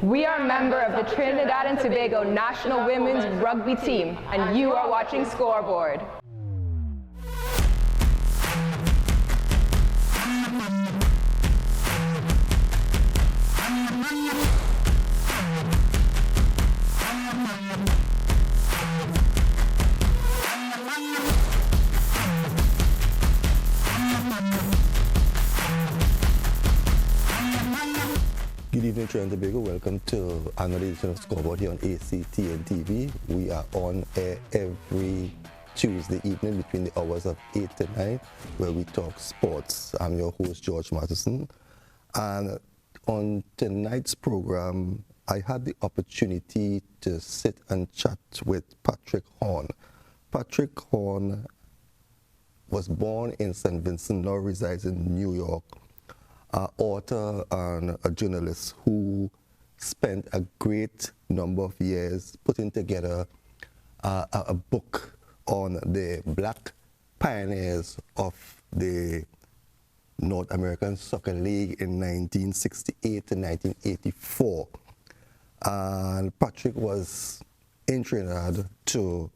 We are a member of the Trinidad and Tobago National Women's Rugby Team, and you are watching Scoreboard. Good evening, Trinidad and Tobago. Welcome to another edition of Scoreboard here on ICNTT. We are on air every Tuesday evening between the hours of 8 to 9, where we talk sports. I'm your host, George Matheson. And on tonight's program, I had the opportunity to sit and chat with Patrick Horne. Patrick Horne was born in St. Vincent, now resides in New York. Author and a journalist who spent a great number of years putting together a book on the black pioneers of the North American Soccer League in 1968 to 1984. And Patrick was in Trinidad to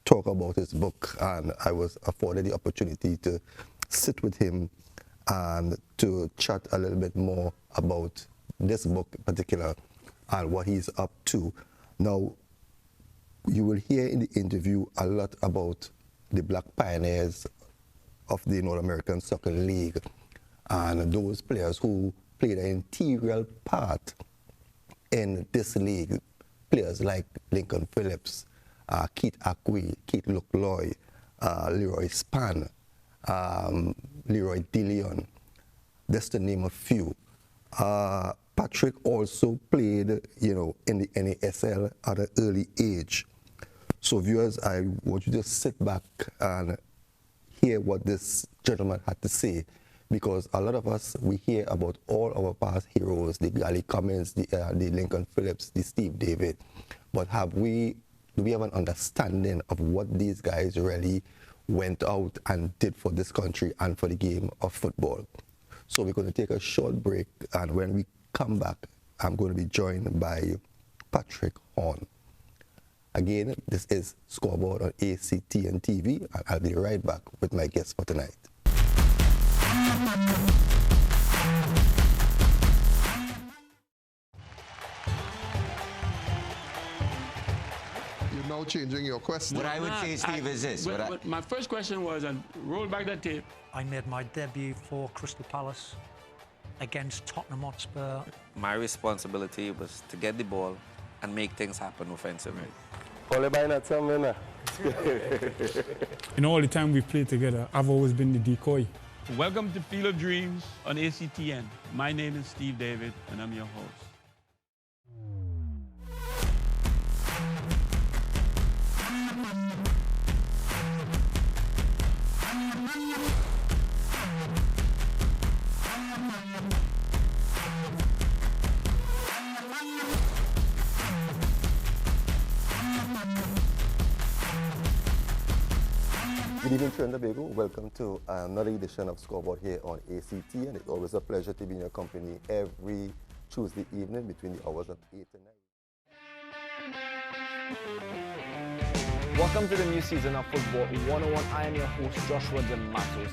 talk about his book, and I was afforded the opportunity to sit with him and to chat a little bit more about this book in particular and what he's up to. Now, you will hear in the interview a lot about the black pioneers of the North American Soccer League and those players who played an integral part in this league. Players like Lincoln Phillips, Keith Akwe, Keith Lucloy, Leroy Span, Leroy DeLeon, just to name a few. Patrick also played, in the NASL at an early age. So viewers, I want you to sit back and hear what this gentleman had to say, because a lot of us, we hear about all our past heroes, the Gally Cummins, the Lincoln Phillips, the Steve David, but do we have an understanding of what these guys really went out and did for this country and for the game of football? So we're going to take a short break, and when we come back, I'm going to be joined by Patrick Horne. Again, this is Scoreboard on ICNTT, and I'll be right back with my guest for tonight. Now changing your question. What I would say, Steve, is this. My first question was, roll back that tape. I made my debut for Crystal Palace against Tottenham Hotspur. My responsibility was to get the ball and make things happen offensively. All In all the time we've played together, I've always been the decoy. Welcome to Field of Dreams on ACTN. My name is Steve David, and I'm your host. Good evening, Trinidad and Tobago. Welcome to another edition of Scoreboard here on ACT, and it's always a pleasure to be in your company every Tuesday evening between the hours of 8 and 9. Welcome to the new season of Football 101. I am your host, Joshua Matos.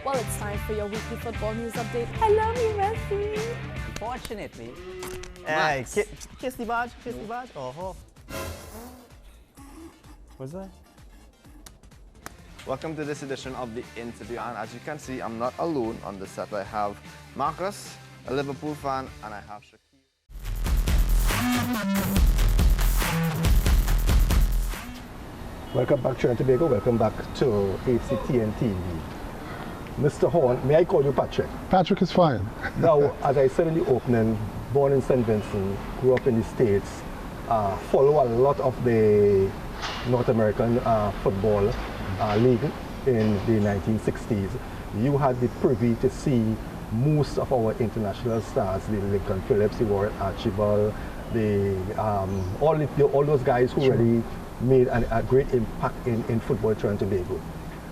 Well, it's time for your weekly football news update. I love you, Messi. Unfortunately, Kiss the badge, kiss the badge. Oh, what's that? welcome to this edition of the interview, and as you can see, I'm not alone on the set. I have Marcus, a Liverpool fan, and I have Shakir. Welcome back, Trinidad and Tobago. Welcome back to ACTN TV. Mr. Horne, may I call you Patrick? Patrick is fine. Now, as I said in the opening, born in St. Vincent, grew up in the States, follow a lot of the North American football league in the 1960s. You had the privy to see most of our international stars, the Lincoln Phillips, the Warren Archibald, all those guys who really made a great impact in football Trinidad and Tobago.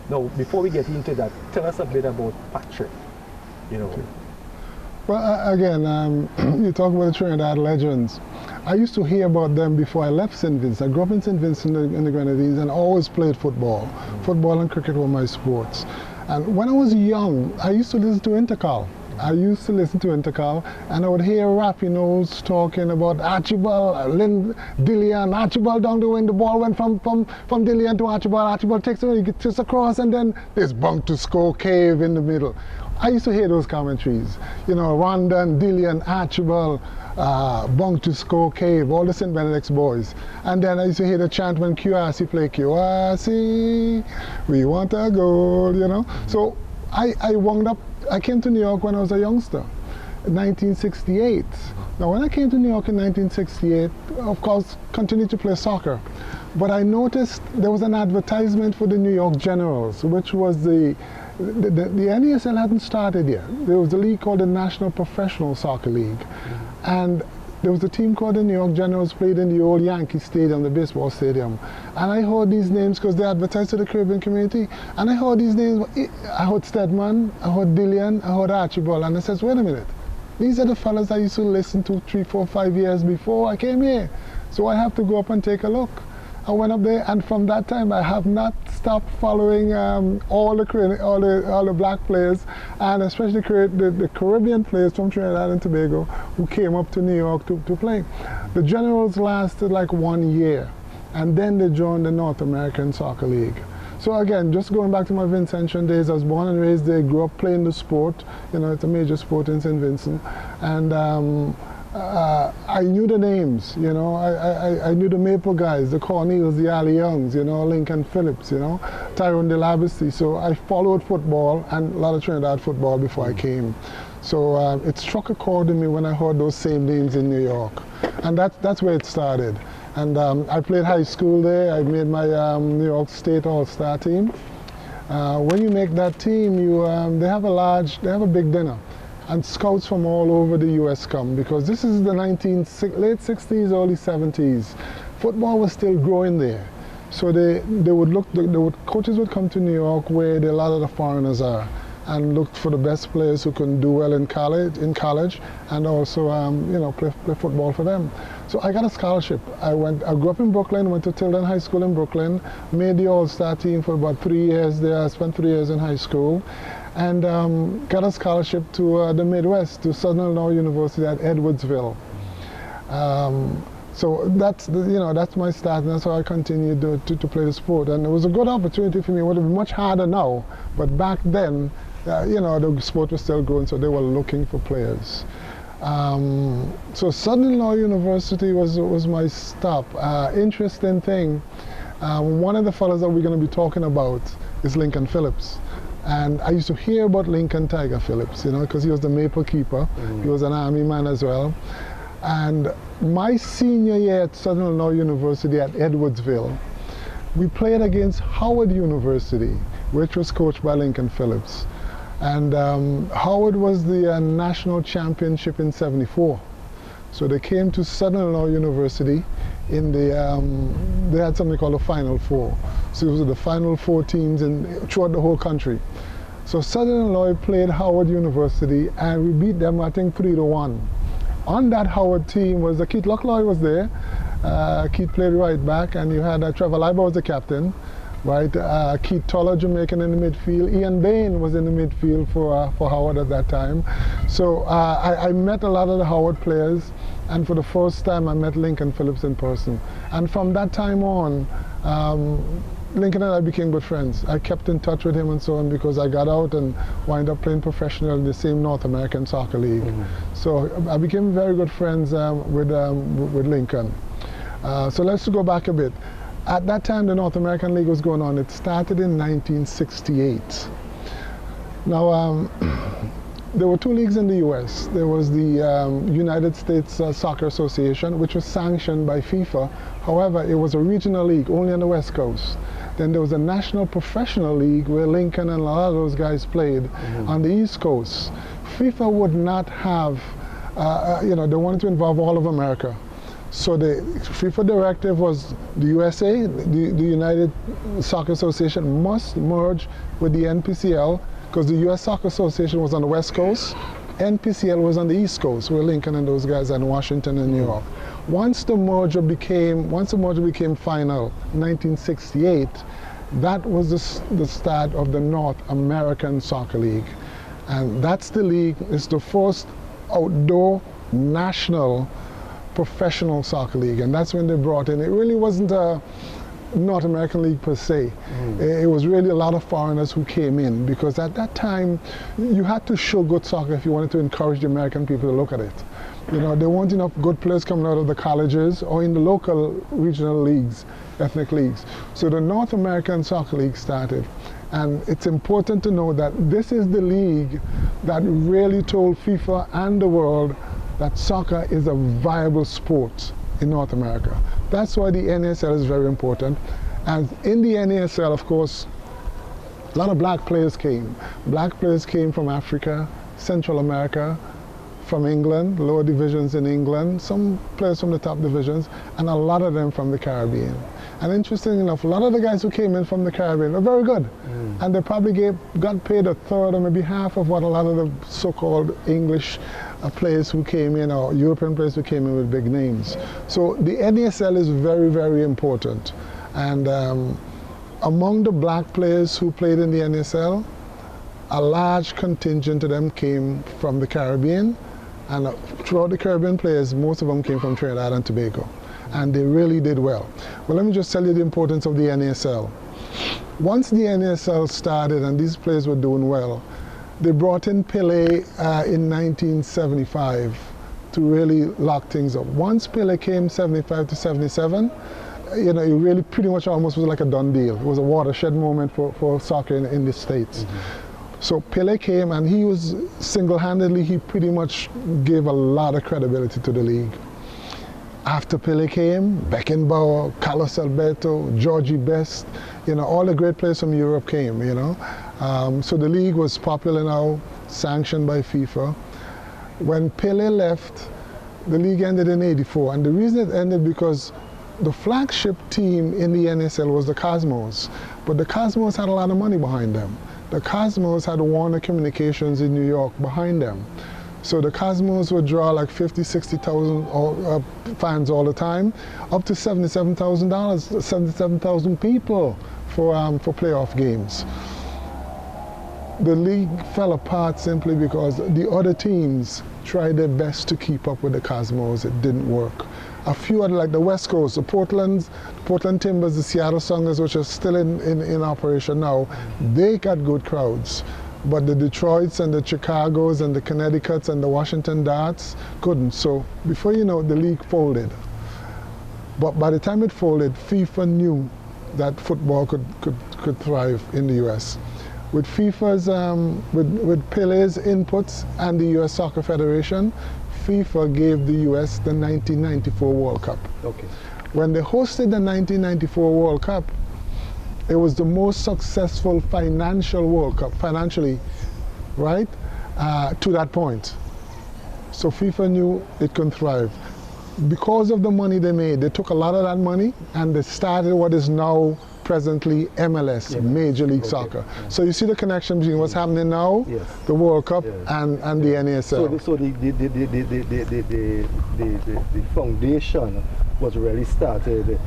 Now, before we get into that, tell us a bit about Patrick. Okay. Well, again, you talk about the Trinidad legends. I used to hear about them before I left St. Vincent. I grew up in St. Vincent in the Grenadines and always played football. Football and cricket were my sports. And when I was young, I used to listen to Intercal. And I would hear Rapinos talking about Archibald, Dillian, Archibald down the wing, the ball went from Dillian to Archibald takes it, he gets across, and then there's Bunk to score, Cave in the middle. I used to hear those commentaries. You know, Rondon, Dillian, Archibald, Bunk to score, Cave, all the St. Benedict's boys. And then I used to hear the chant when QRC played QRC, we want a goal, you know. So I came to New York when I was a youngster, 1968. Now when I came to New York in 1968, of course, continued to play soccer. But I noticed there was an advertisement for the New York Generals, which was the NASL hadn't started yet. There was a league called the National Professional Soccer League. And there was a team called the New York Generals, played in the old Yankee Stadium, the baseball stadium. And I heard these names because they advertised to the Caribbean community. And I heard these names. I heard Stedman, I heard Dillian, I heard Archibald. And I said, wait a minute. These are the fellas I used to listen to 3, 4, 5 years before I came here. So I have to go up and take a look. I went up there, and from that time I have not stopped following all the black players, and especially the Caribbean players from Trinidad and Tobago who came up to New York to play. The Generals lasted like 1 year, and then they joined the North American Soccer League. So again, just going back to my Vincentian days, I was born and raised there, grew up playing the sport. You know, it's a major sport in St. Vincent, and I knew the names, you know, I knew the Maple guys, the Cornels, the Ali Youngs, you know, Lincoln Phillips, you know, Tyrone DeLabasty. So I followed football and a lot of Trinidad football before I came. So it struck a chord in me when I heard those same names in New York. And that's where it started. And I played high school there. I made my New York State All-Star team. When you make that team, they have a big dinner. And scouts from all over the U.S. come, because this is the late 60s, early 70s. Football was still growing there. So coaches would come to New York where a lot of the foreigners are, and look for the best players who can do well in college, and also you know, play football for them. So I got a scholarship. I grew up in Brooklyn, went to Tilden High School in Brooklyn, made the All-Star team for about 3 years there. I spent 3 years in high school, and got a scholarship to the Midwest, to Southern Illinois University at Edwardsville. So that's my start, and that's how I continued to play the sport. And it was a good opportunity for me. It would have been much harder now, but back then, you know, the sport was still growing, so they were looking for players. So Southern Illinois University was my stop. Interesting thing, one of the fellows that we're going to be talking about is Lincoln Phillips. And I used to hear about Lincoln Tiger Phillips, you know, because he was the Maple keeper. He was an Army man as well. And my senior year at Southern Illinois University at Edwardsville, we played against Howard University, which was coached by Lincoln Phillips. And Howard was the national championship in '74. So they came to Southern Illinois University in they had something called the Final Four. So it was the Final Four teams throughout the whole country. So Southern Illinois played Howard University, and we beat them, I think, 3-1. On that Howard team was Keith Lockloy was there. Keith played right back, and you had Trevor Leiber was the captain, right? Keith Toller, Jamaican, in the midfield. Ian Bain was in the midfield for Howard at that time. So I met a lot of the Howard players, and for the first time I met Lincoln Phillips in person. And from that time on, Lincoln and I became good friends. I kept in touch with him and so on, because I got out and wound up playing professional in the same North American Soccer League. So I became very good friends with Lincoln. So let's go back a bit. At that time, the North American League was going on. It started in 1968. Now, there were 2 leagues in the U.S. There was the United States Soccer Association, which was sanctioned by FIFA. However, it was a regional league, only on the West Coast. Then there was a National Professional League where Lincoln and a lot of those guys played on the East Coast. FIFA would not have, you know, they wanted to involve all of America. So the FIFA directive was the USA, the United Soccer Association, must merge with the NPCL, because the US Soccer Association was on the West Coast NPCL was on the East Coast, where Lincoln and those guys and Washington and New York. Once the merger became final in 1968, that was the start of the North American Soccer League. And that's the league, it's the first outdoor national professional soccer league. And that's when they brought in, it really wasn't a North American league per se. It was really a lot of foreigners who came in, because at that time you had to show good soccer if you wanted to encourage the American people to look at it. You know, there weren't enough good players coming out of the colleges or in the local regional leagues, ethnic leagues. So the North American Soccer League started. And it's important to know that this is the league that really told FIFA and the world that soccer is a viable sport in North America. That's why the NASL is very important. And in the NASL, of course, a lot of black players came. Black players came from Africa, Central America, from England, lower divisions in England, some players from the top divisions, and a lot of them from the Caribbean. And interestingly enough, a lot of the guys who came in from the Caribbean were very good. And they probably got paid a third or maybe half of what a lot of the so-called English players who came in, or European players who came in with big names. So the NASL is very, very important. And among the black players who played in the NASL, a large contingent of them came from the Caribbean. And throughout the Caribbean players, most of them came from Trinidad and Tobago. And they really did well. Well, let me just tell you the importance of the NASL. Once the NASL started and these players were doing well, they brought in Pele in 1975 to really lock things up. Once Pele came 75 to 77, you know, it really pretty much almost was like a done deal. It was a watershed moment for soccer in the States. So Pele came and he was single-handedly, he pretty much gave a lot of credibility to the league. After Pele came, Beckenbauer, Carlos Alberto, Georgie Best, you know, all the great players from Europe came, you know. So the league was popular now, sanctioned by FIFA. When Pele left, the league ended in '84, and the reason it ended because the flagship team in the NASL was the Cosmos, but the Cosmos had a lot of money behind them. The Cosmos had Warner Communications in New York behind them. So the Cosmos would draw like 50, 60,000 fans all the time, up to $77,000, 77,000 people for playoff games. The league fell apart simply because the other teams tried their best to keep up with the Cosmos. It didn't work. A few other, like the West Coast, the Portland Timbers, the Seattle Sounders, which are still in operation now, they got good crowds. But the Detroits and the Chicagos and the Connecticuts and the Washington Darts couldn't. So before you know it, the league folded. But by the time it folded, FIFA knew that football could thrive in the US. With FIFA's, with Pele's inputs and the US Soccer Federation, FIFA gave the US the 1994 World Cup. Okay. When they hosted the 1994 World Cup, it was the most successful financial World Cup, financially, right, to that point. So FIFA knew it could thrive. Because of the money they made, they took a lot of that money and they started what is now presently MLS, Major League Soccer. So you see the connection between what's happening now, the World Cup, and the NASL. So the foundation was really started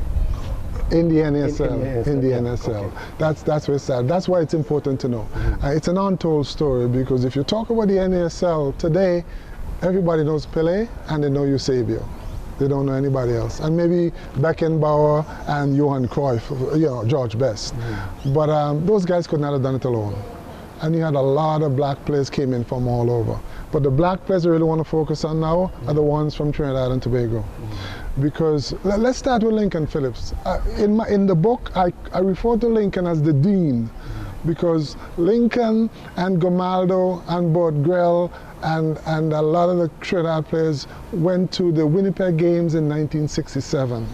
in the NASL, in the NSL. Okay. That's where it started. That's why it's important to know. It's an untold story, because if you talk about the NASL today, everybody knows Pele and they know Eusebio. They don't know anybody else. And maybe Beckenbauer and Johan Cruyff, you know, George Best. But those guys could not have done it alone. And you had a lot of black players came in from all over. But the black players I really want to focus on now are the ones from Trinidad and Tobago. Because let's start with Lincoln Phillips. In the book, I refer to Lincoln as the Dean, because Lincoln and Gomaldo and Bert Grell and a lot of the Trinidad players went to the Winnipeg Games in 1967.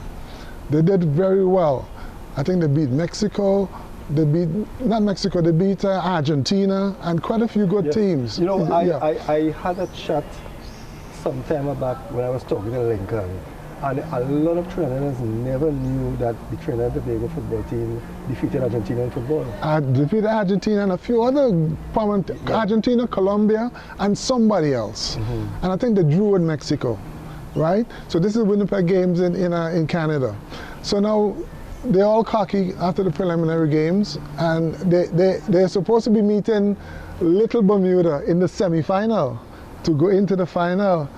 They did very well. I think they beat Mexico. They beat, not Mexico, they beat Argentina and quite a few good teams. You know, I had a chat some time back when I was talking to Lincoln, And a lot of Trinidadians never knew that the Trinidad and Tobago football team defeated Argentina in football. Defeated Argentina and a few other prominent, Argentina, Colombia, and somebody else. And I think they drew in Mexico, right? So this is Winnipeg games in Canada. So now they're all cocky after the preliminary games, and they're supposed to be meeting Little Bermuda in the semi-final to go into the final.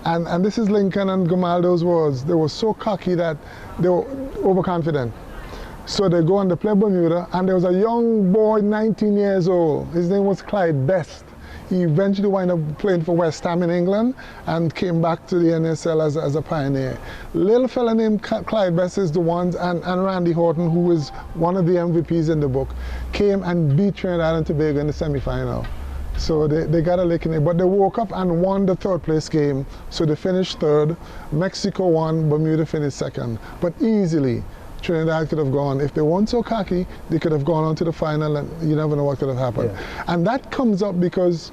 And this is Lincoln and Grimaldo's words. They were so cocky that they were overconfident. So they go on to play Bermuda, and there was a young boy, 19 years old. His name was Clyde Best. He eventually wound up playing for West Ham in England and came back to the NSL as a pioneer. Little fella named Clyde Best is the one, and Randy Horton, who was one of the MVPs in the book, came and beat Trinidad and Tobago in the semi-final. So they got a lick in it, but they woke up and won the third place game. So they finished third. Mexico won, Bermuda finished second. But easily, Trinidad could have gone. If they weren't so cocky, they could have gone on to the final, and you never know what could have happened. Yeah. And that comes up because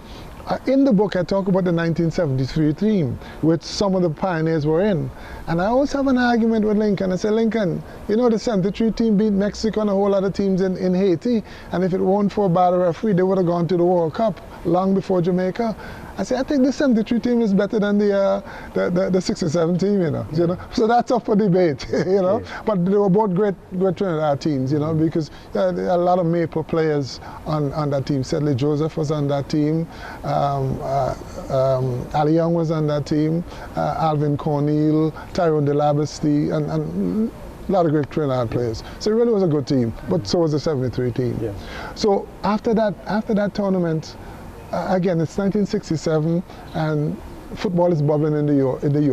in the book I talk about the 1973 team, which some of the pioneers were in. And I always have an argument with Lincoln. I say, Lincoln, you know the 73 team beat Mexico and a whole lot of teams in Haiti, and if it weren't for a bad referee, they would have gone to the World Cup long before Jamaica. I say, I think the 73 team is better than the 67 team, you know. So that's up for debate, you know. Yeah. But they were both great Trinidad teams, you know, because there are a lot of Maple players on that team. Sedley Joseph was on that team. Ali Young was on that team. Alvin Cornell, Tyrone DeLabesty, and a lot of great Trinidad players. So it really was a good team, but so was the 73 team. Yeah. So after that tournament, again, it's 1967, and football is bubbling in the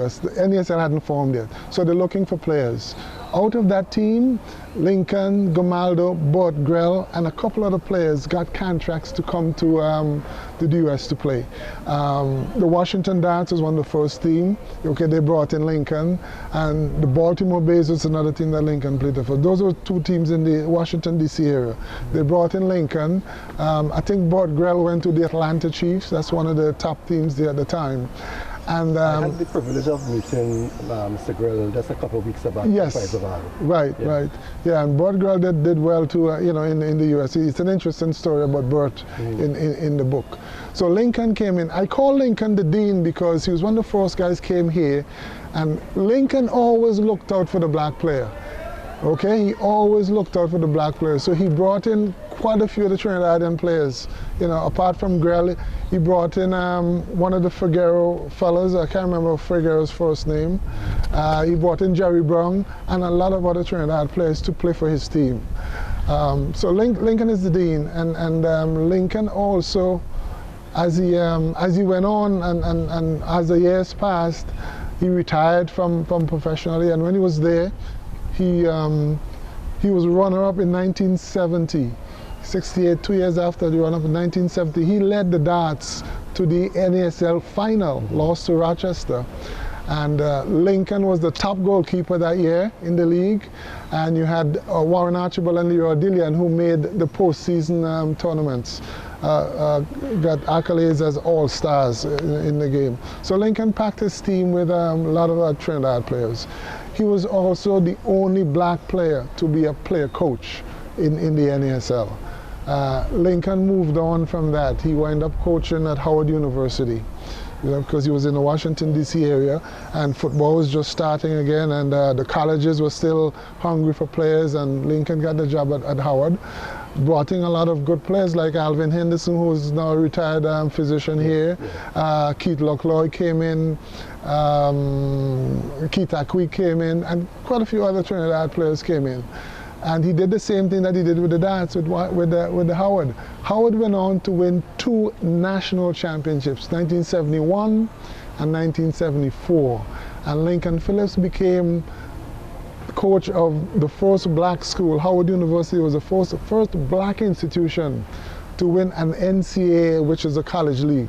US. The NASL hadn't formed yet, so they're looking for players. Out of that team, Lincoln, Grimaldo, Burt Grell, and a couple other players got contracts to come to the US to play. The Washington Dance was one of the first team. Okay, they brought in Lincoln, and the Baltimore Bays was another team that Lincoln played for. Those were two teams in the Washington, D.C. area. They brought in Lincoln. I think Burt Grell went to the Atlanta Chiefs. That's one of the top teams there at the time. And I had the privilege of meeting Mr. Grell just a couple of weeks back. Yes, right. Yeah, and Burt Grell did well too, you know, in the US. It's an interesting story about Burt in the book. So Lincoln came in. I call Lincoln the dean because he was one of the first guys came here, and Lincoln always looked out for the black player. Okay, he always looked out for the black players. So he brought in quite a few of the Trinidadian players. You know, apart from Grell, he brought in one of the Figueroa fellas. I can't remember Figueroa's first name. He brought in Jerry Brown and a lot of other Trinidad players to play for his team. So Lincoln is the dean, and Lincoln also, as he went on and as the years passed, he retired from professionally, and when he was there, he was runner-up in 1970, 68, 2 years after the run-up in 1970. He led the Darts to the NASL final, lost to Rochester. And Lincoln was the top goalkeeper that year in the league. And you had Warren Archibald and Leroy Dillian, who made the postseason tournaments. Got accolades as all-stars in the game. So Lincoln packed his team with a lot of Trinidad players. He was also the only black player to be a player coach in the NASL. Lincoln moved on from that. He wound up coaching at Howard University, you know, because he was in the Washington, D.C. area, and football was just starting again, and the colleges were still hungry for players, and Lincoln got the job at Howard. Brought in a lot of good players like Alvin Henderson, who is now a retired physician here. Keith Lockloy came in, Keith Akwi came in, and quite a few other Trinidad players came in. And he did the same thing that he did with the Darts, with the Howard. Howard went on to win 2 national championships, 1971 and 1974. And Lincoln Phillips became coach of the first black school. Howard University was the first black institution to win an NCAA, which is a college league.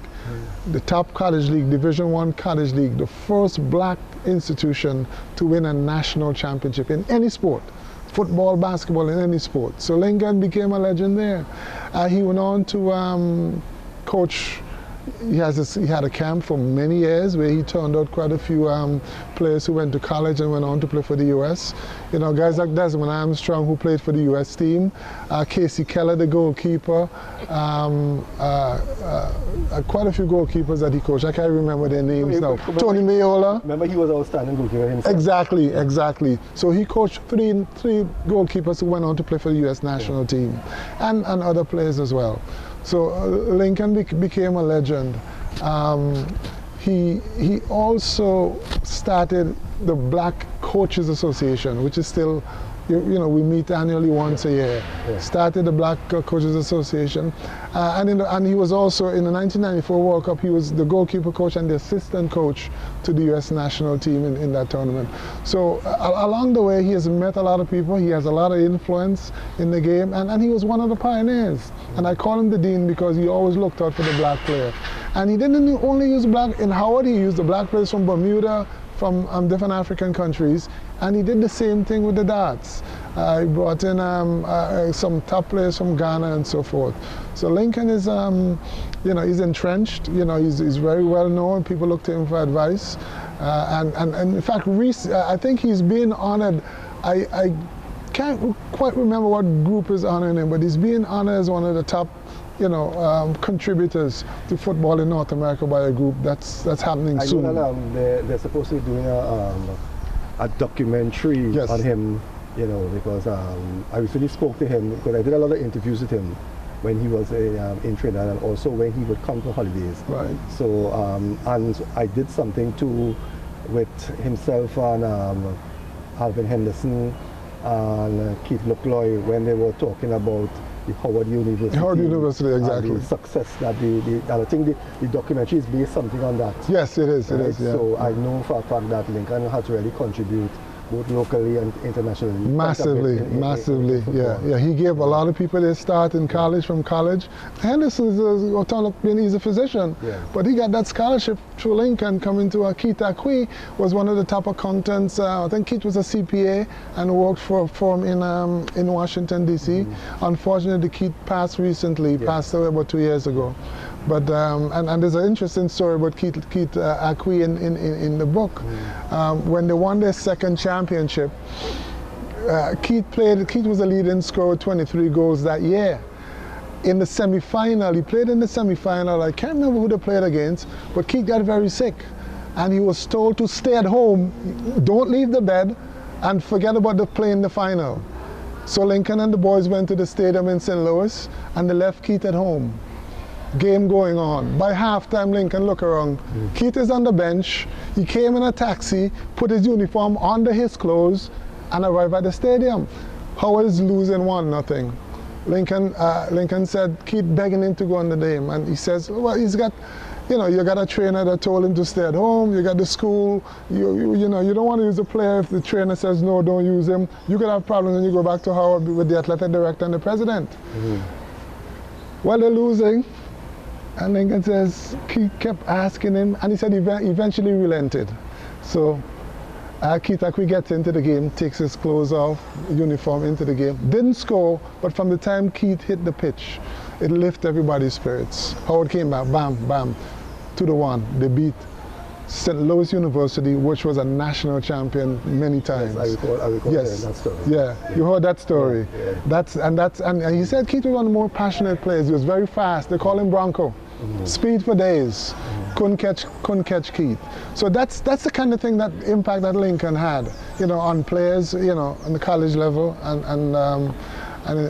The top college league, Division I college league, the first black institution to win a national championship in any sport. Football, basketball, in any sport. So Lincoln became a legend there. He went on to coach he had a camp for many years where he turned out quite a few players who went to college and went on to play for the U.S. You know, guys like Desmond Armstrong, who played for the U.S. team, Casey Keller, the goalkeeper, quite a few goalkeepers that he coached. I can't remember their names now. Tony Mayola. Remember, he was outstanding goalkeeper himself. Exactly. So he coached three goalkeepers who went on to play for the U.S. national team, and other players as well. So Lincoln became a legend. He also started the Black Coaches Association, which is still, you know, we meet annually once a year. Started the Black Coaches Association, and he was also in the 1994 World Cup. He was the goalkeeper coach and the assistant coach to the U.S. national team in that tournament. So along the way, he has met a lot of people. He has a lot of influence in the game, and he was one of the pioneers. And I call him the dean because he always looked out for the black player. And he didn't only use black. In Howard, he used the black players from Bermuda, from different African countries, and he did the same thing with the darts. He brought in some top players from Ghana and so forth. So Lincoln is, you know, he's entrenched. You know, he's very well known. People look to him for advice, and in fact, I think he's being honored. I can't quite remember what group is honoring him, but he's being honored as one of the top, you know, contributors to football in North America by a group that's happening soon. I know that they're supposed to be doing a documentary on him, you know, because I recently spoke to him because I did a lot of interviews with him when he was in Trinidad and also when he would come for holidays. Right. So and I did something too with himself and Alvin Henderson and Keith Lockloy when they were talking about the Howard University. Howard University, exactly. The success that and I think the documentary is based something on that. Yes, it is. It is. Yeah. So I know for a fact that Lincoln had to really contribute both locally and internationally. Massively. Yeah. He gave a lot of people their start in college, from college. Henderson he's a physician, but he got that scholarship through Lincoln coming to Keith Akui, was one of the top accountants. I think Keith was a CPA and worked for him in Washington, D.C. Unfortunately, Keith passed recently, passed away about 2 years ago. But and there's an interesting story about Keith Akui in the book. When they won their second championship, Keith was the leading scorer, 23 goals that year. In the semi-final, he played in the semi-final. I can't remember who they played against, but Keith got very sick, and he was told to stay at home, don't leave the bed, and forget about the play in the final. So Lincoln and the boys went to the stadium in St. Louis, and they left Keith at home. Game going on. By halftime, Lincoln look around. Keith is on the bench. He came in a taxi, put his uniform under his clothes, and arrived at the stadium. Howard is losing 1-0. Lincoln said, Keith begging him to go on the game, and he says, well, he's got, you know, you got a trainer that told him to stay at home. You got the school. You know, you don't want to use a player if the trainer says no, don't use him. You could have problems when you go back to Howard with the athletic director and the president. Well, they're losing. And Lincoln says, Keith kept asking him, and he said he eventually relented. So Keith Akui gets into the game, takes his clothes off, uniform into the game. Didn't score, but from the time Keith hit the pitch, it lifted everybody's spirits. Howard came back, bam, bam, 2-1. They beat St. Louis University, which was a national champion many times. Yes, I recall that story. Yeah, you heard that story. And he said Keith was one of the more passionate players. He was very fast. They call him Bronco. Speed for days. Couldn't catch Keith. So that's the kind of thing, that impact that Lincoln had, you know, on players, you know, on the college level and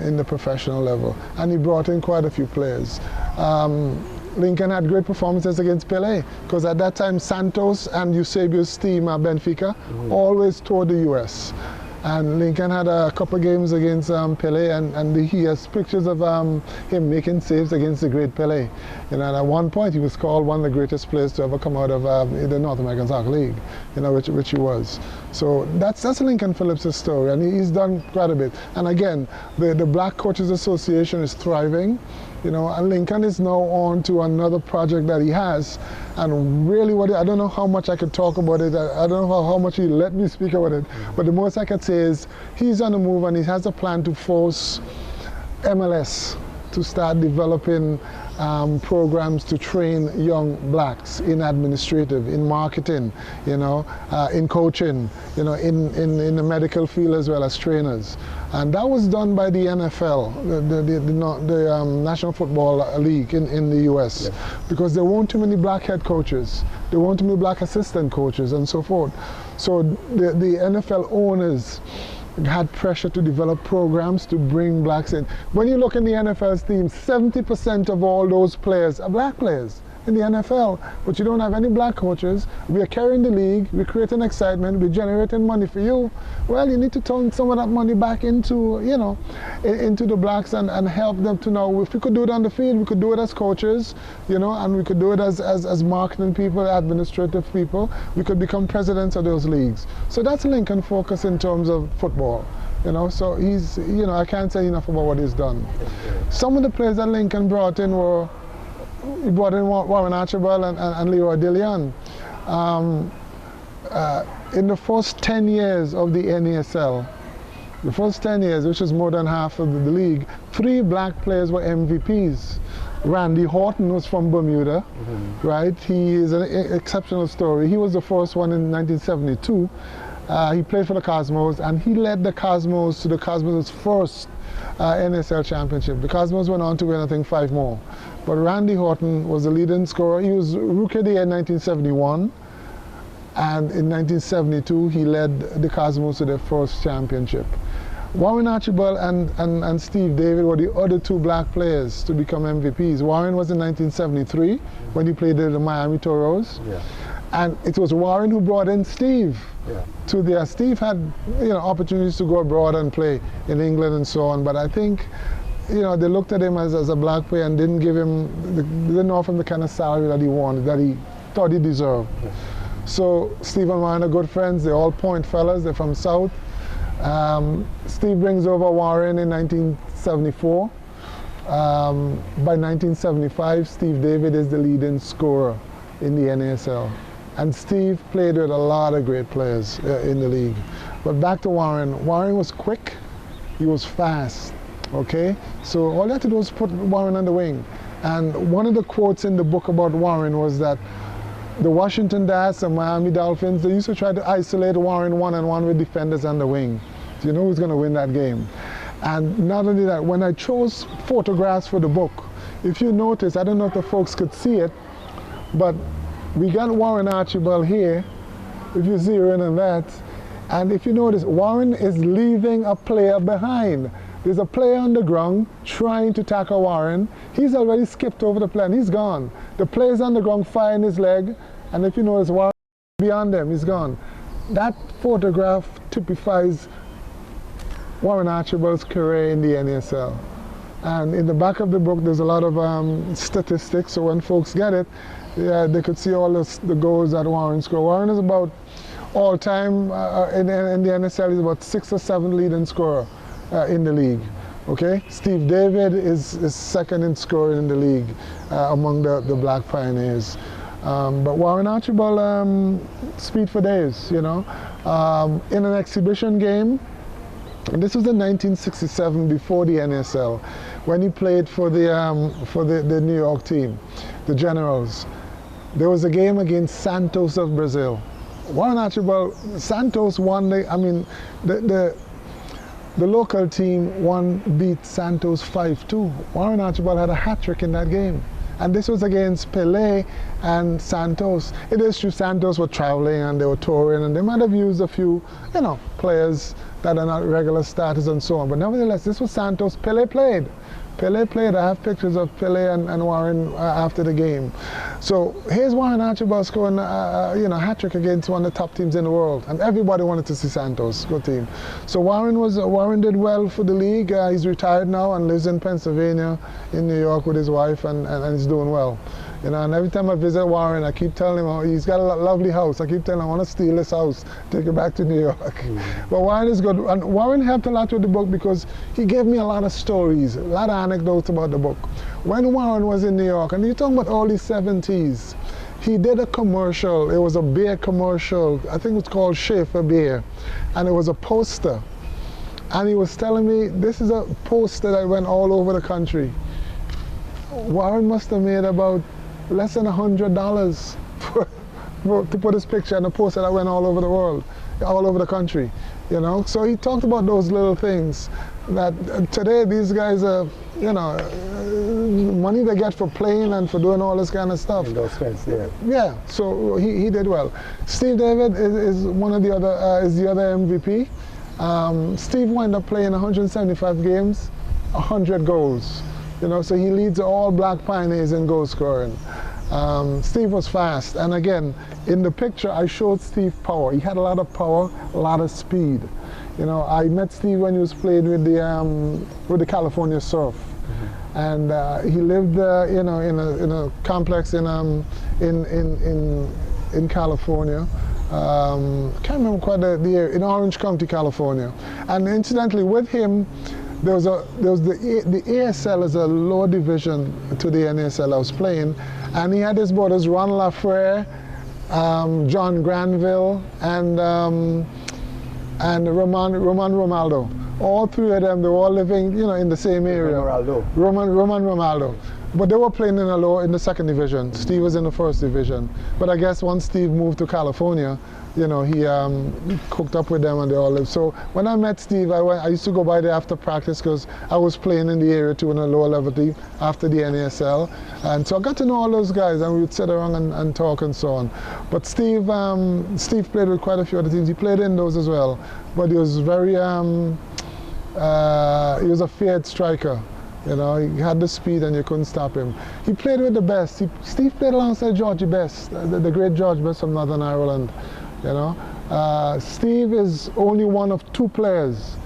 in the professional level. And he brought in quite a few players. Lincoln had great performances against Pelé, because at that time Santos and Eusebio's team at Benfica always toured the US. And Lincoln had a couple of games against Pelé, and he has pictures of him making saves against the great Pelé. You know, and at one point he was called one of the greatest players to ever come out of the North American Soccer League, you know, which he was. So that's Lincoln Phillips' story, and he's done quite a bit. And again, the Black Coaches Association is thriving. You know, and Lincoln is now on to another project that he has, and really I don't know how much I could talk about it, I don't know how much he let me speak about it, but the most I could say is he's on the move, and he has a plan to force MLS to start developing programs to train young blacks in administrative, in marketing, you know, in coaching, you know, in the medical field as well as trainers. And that was done by the NFL, the National Football League in the US, yes. Because there weren't too many black head coaches, there weren't too many black assistant coaches and so forth. So the NFL owners had pressure to develop programs to bring blacks in. When you look in the NFL's team, 70% of all those players are black players in the NFL, but you don't have any black coaches. We are carrying the league, we're creating excitement, we're generating money for you. Well, you need to turn some of that money back into, you know, into the blacks and help them to know if we could do it on the field, we could do it as coaches, you know, and we could do it as marketing people, administrative people. We could become presidents of those leagues. So that's Lincoln focus in terms of football. You know, so he's, you know, I can't say enough about what he's done. Some of the players that Lincoln brought in were, he brought in Warren Archibald and Leroy Dillian. In the first 10 years of the NASL, the first 10 years, which is more than half of the league, 3 black players were MVPs. Randy Horton was from Bermuda, right? He is an exceptional story. He was the first one in 1972. He played for the Cosmos, and he led the Cosmos to the Cosmos' first NASL championship. The Cosmos went on to win, I think, 5 more. But Randy Horton was the leading scorer. He was Rookie of the Year in 1971, and in 1972 he led the Cosmos to their first championship. Warren Archibald and Steve David were the other 2 black players to become MVPs. Warren was in 1973 when he played the Miami Toros. Yeah. And it was Warren who brought in Steve to there. Steve had, you know, opportunities to go abroad and play in England and so on, but I think, you know, they looked at him as a black player and didn't give him, didn't offer him the kind of salary that he wanted, that he thought he deserved. So Steve and Warren are good friends. They're all Point fellas. They're from South. Steve brings over Warren in 1974. By 1975, Steve David is the leading scorer in the NASL. And Steve played with a lot of great players in the league. But back to Warren. Warren was quick. He was fast. Okay? So all you had to do was put Warren on the wing. And one of the quotes in the book about Warren was that the Washington Dats and Miami Dolphins, they used to try to isolate Warren one-on-one with defenders on the wing. So you know who's going to win that game. And not only that, when I chose photographs for the book, if you notice, I don't know if the folks could see it, but we got Warren Archibald here, if you zero in on that, and if you notice, Warren is leaving a player behind. There's a player on the ground trying to tackle Warren. He's already skipped over the player and he's gone. The player's on the ground firing his leg, and if you notice, Warren beyond them, he's gone. That photograph typifies Warren Archibald's career in the NASL. And in the back of the book, there's a lot of statistics, so when folks get it, they could see all the goals that Warren scored. Warren is about all-time, in the NSL, he's about 6 or 7 leading scorer in the league. Okay, Steve David is second in scoring in the league among the black pioneers. But Warren Archibald, speed for days, you know. In an exhibition game, and this was in 1967 before the NSL, when he played for the New York team, the Generals. There was a game against Santos of Brazil. Warren Archibald, Santos won the local team beat Santos 5-2. Warren Archibald had a hat-trick in that game. And this was against Pelé and Santos. It is true Santos were traveling and they were touring and they might have used a few, you know, players that are not regular starters and so on. But nevertheless, this was Santos. Pelé played. Pelé played. I have pictures of Pelé and Warren after the game. So here's Warren Archibald scoring a hat-trick against one of the top teams in the world. And everybody wanted to see Santos, good team. So Warren did well for the league. He's retired now and lives in Pennsylvania, in New York with his wife, and he's doing well. You know, and every time I visit Warren, I keep telling him, oh, he's got a lovely house. I keep telling him, I want to steal this house, take it back to New York. But Warren is good. And Warren helped a lot with the book because he gave me a lot of stories, a lot of anecdotes about the book. When Warren was in New York, and you're talking about early 70s, he did a commercial. It was a beer commercial. I think it was called Schaefer Beer. And it was a poster. And he was telling me, this is a poster that went all over the country. Warren must have made about less than $100 to put his picture on a poster that went all over the world, all over the country, you know. So he talked about those little things that today these guys are, you know, money they get for playing and for doing all this kind of stuff. And those fans, yeah. Yeah, so he did well. Steve David is one of the other, is the other MVP. Steve wound up playing 175 games, 100 goals. You know, so he leads all Black Pioneers in goal scoring. Steve was fast, and again, in the picture I showed Steve power. He had a lot of power, a lot of speed. You know, I met Steve when he was playing with the California Surf, and he lived, you know, in a complex in California. Can't remember quite the area, in Orange County, California. And incidentally, with him, there was the ASL is a lower division to the NASL I was playing, and he had his brothers Ron Lafrere, John Granville, and Roman Romaldo. All three of them, they were all living, you know, in the same area. Roman Romaldo. But they were playing in the second division. Steve was in the first division. But I guess once Steve moved to California, you know, he cooked up with them and they all lived. So when I met Steve, I used to go by there after practice because I was playing in the area too in a lower level team after the NASL. And so I got to know all those guys and we would sit around and talk and so on. But Steve played with quite a few other teams. He played in those as well. But he was very, he was a feared striker. You know, he had the speed and you couldn't stop him. He played with the best. Steve played alongside Georgie Best, the great George Best from Northern Ireland. You know, Steve is only one of 2 players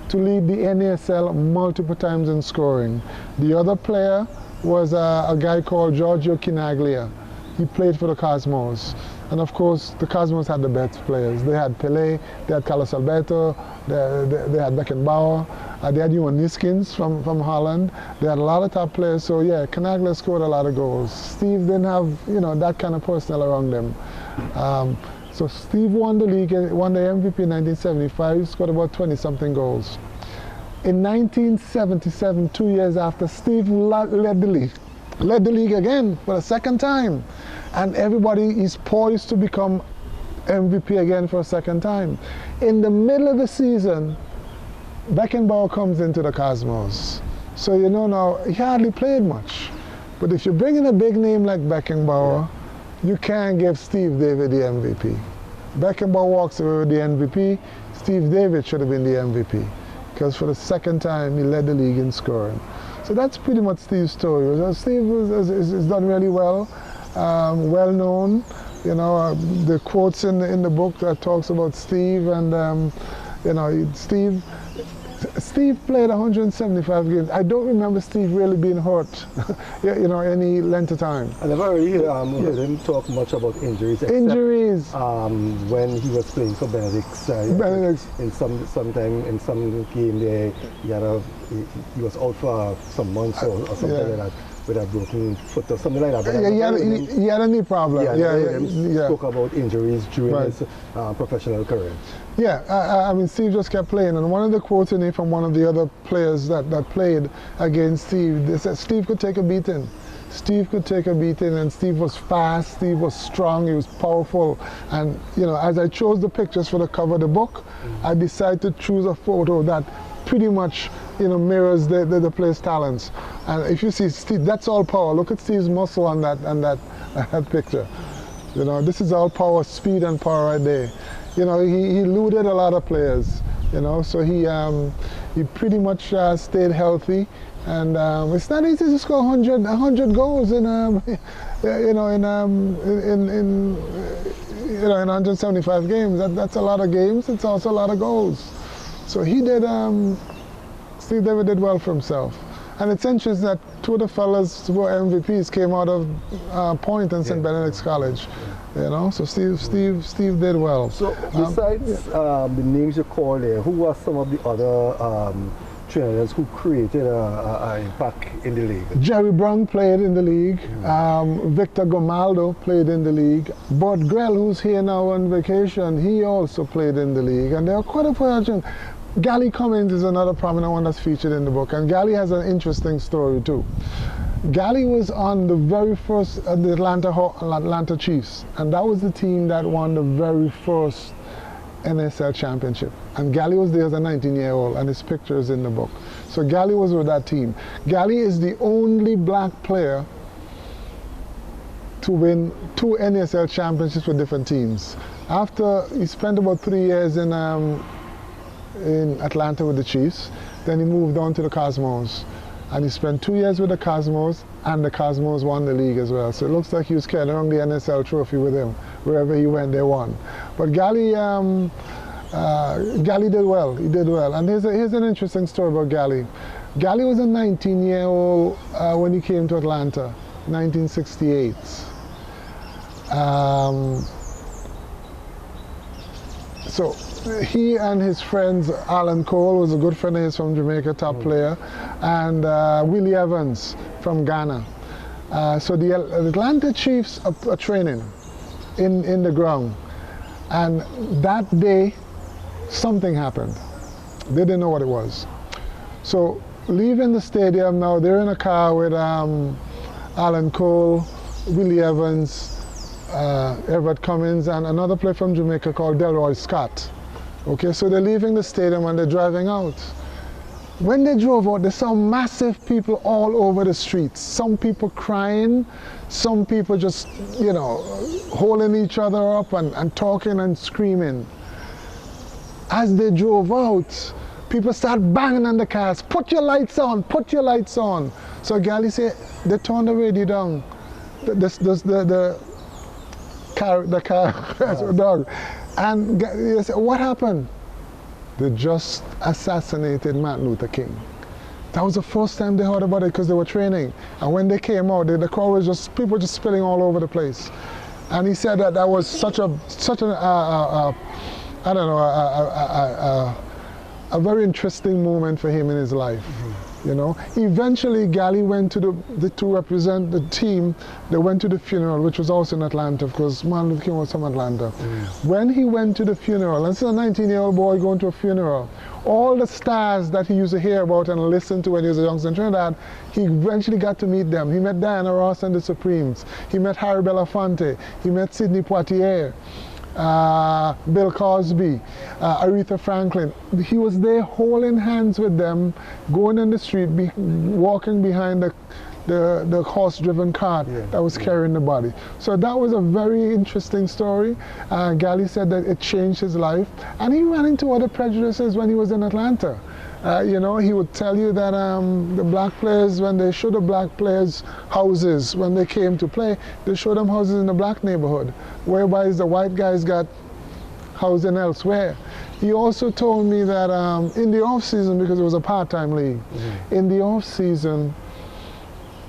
to lead the NASL multiple times in scoring. The other player was a guy called Giorgio Chinaglia. He played for the Cosmos. And of course, the Cosmos had the best players. They had Pelé, they had Carlos Alberto, they had Beckenbauer, they had Johan Niskins from Holland. They had a lot of top players. So yeah, Chinaglia scored a lot of goals. Steve didn't have, you know, that kind of personnel around them. So Steve won the league, won the MVP in 1975. He scored about 20-something goals. In 1977, 2 years after, Steve led the league again for the second time. And everybody is poised to become MVP again for a second time. In the middle of the season, Beckenbauer comes into the Cosmos. So you know now, he hardly played much. But if you bring in a big name like Beckenbauer, you can't give Steve David the MVP. Beckenbauer walks away with the MVP. Steve David should have been the MVP. Because for the second time, he led the league in scoring. So that's pretty much Steve's story. Steve has done really well. Well known, you know, the quotes in the book that talks about Steve, and you know, Steve played 175 games. I don't remember Steve really being hurt, you know, any length of time. I never really heard him talk much about injuries. Injuries. When he was playing for Benedict's. In some game there, he was out for some months or something like that. With a broken foot or something like that. But he had a knee problem. Yeah. Spoke about injuries during his professional career. Yeah, I mean, Steve just kept playing. And one of the quotes in it from one of the other players that played against Steve, they said Steve could take a beating. Steve could take a beating, and Steve was fast, Steve was strong, he was powerful. And, you know, as I chose the pictures for the cover of the book, I decided to choose a photo that pretty much, you know, mirrors the player's talents. And if you see Steve, that's all power. Look at Steve's muscle on that picture. You know, this is all power, speed and power right there. You know, he eluded a lot of players. You know, so he pretty much stayed healthy. And it's not easy to score 100 goals in you know, in 175 games. That's a lot of games. It's also a lot of goals. So he did. Steve David did well for himself. And it's interesting that 2 of the fellas who were MVPs came out of Point and St. Benedict's College. You know, so Steve did well. So besides the names you called there, who are some of the other trainers who created an impact in the league? Jerry Brown played in the league. Victor Gomaldo played in the league. Bud Grell, who's here now on vacation, he also played in the league. And there are quite a few. Gally Cummins is another prominent one that's featured in the book. And Gally has an interesting story too. Gally was on the very first, the Atlanta Chiefs, and that was the team that won the very first NSL championship. And Gally was there as a 19-year-old, and his picture is in the book. So Gally was with that team. Gally is the only black player to win 2 NSL championships with different teams. After he spent about 3 years in Atlanta with the Chiefs, then he moved on to the Cosmos. And he spent 2 years with the Cosmos, and the Cosmos won the league as well. So it looks like he was carrying around the NSL trophy with him. Wherever he went, they won. But Gally did well. He did well. And here's an interesting story about Gally. Gally was a 19-year-old when he came to Atlanta, 1968. So he and his friends, Alan Cole was a good friend of his from Jamaica, top player, and Willie Evans from Ghana. So the Atlanta Chiefs are training in the ground, and that day something happened. They didn't know what it was. So leaving the stadium now, they're in a car with Alan Cole, Willie Evans, Everett Cummins, and another player from Jamaica called Delroy Scott. Okay, so they're leaving the stadium and they're driving out. When they drove out, they saw massive people all over the streets. Some people crying, some people just, you know, holding each other up and talking and screaming. As they drove out, people started banging on the cars, put your lights on, put your lights on. So Gally said, they turned the radio down. The car dog. And they said, what happened? They just assassinated Martin Luther King. That was the first time they heard about it because they were training. And when they came out, the crowd was just, people were just spilling all over the place. And he said that was such an I don't know, a very interesting moment for him in his life. You know, eventually Gally went to to represent the team. They went to the funeral, which was also in Atlanta, because Martin Luther King was from Atlanta. When he went to the funeral, and this is a 19-year-old boy going to a funeral, all the stars that he used to hear about and listen to when he was a youngster in Trinidad, he eventually got to meet them. He met Diana Ross and the Supremes. He met Harry Belafonte. He met Sidney Poitier. Bill Cosby, Aretha Franklin. He was there holding hands with them, going in the street, walking behind the horse-driven cart that was carrying the body. So that was a very interesting story. Gally said that it changed his life, and he ran into other prejudices when he was in Atlanta. You know, he would tell you that the black players, when they showed the black players houses, when they came to play, they showed them houses in the black neighborhood, whereby the white guys got housing elsewhere. He also told me that in the off-season, because it was a part-time league, in the off-season,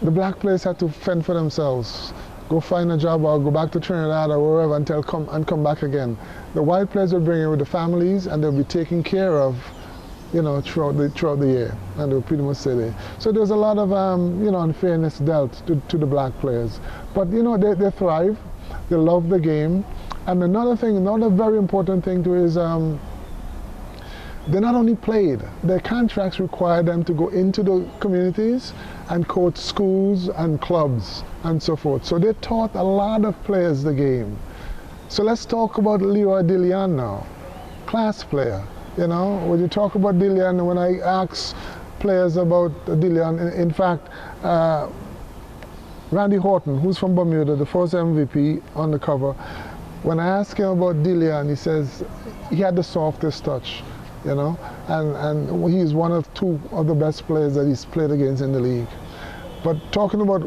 the black players had to fend for themselves, go find a job or go back to Trinidad or wherever until come back again. The white players would bring in with the families, and they'll be taken care of, you know, throughout the year, and they were pretty much stay there. So there's a lot of, you know, unfairness dealt to the black players. But, you know, they thrive, they love the game. And another very important thing too is they not only played, their contracts required them to go into the communities and coach schools and clubs and so forth. So they taught a lot of players the game. So let's talk about Leroy Dillian now, class player. You know, when you talk about Dillian, when I ask players about Dillian, in fact, Randy Horton, who's from Bermuda, the first MVP on the cover, when I ask him about Dillian, he says he had the softest touch, you know, and he's one of 2 of the best players that he's played against in the league. But talking about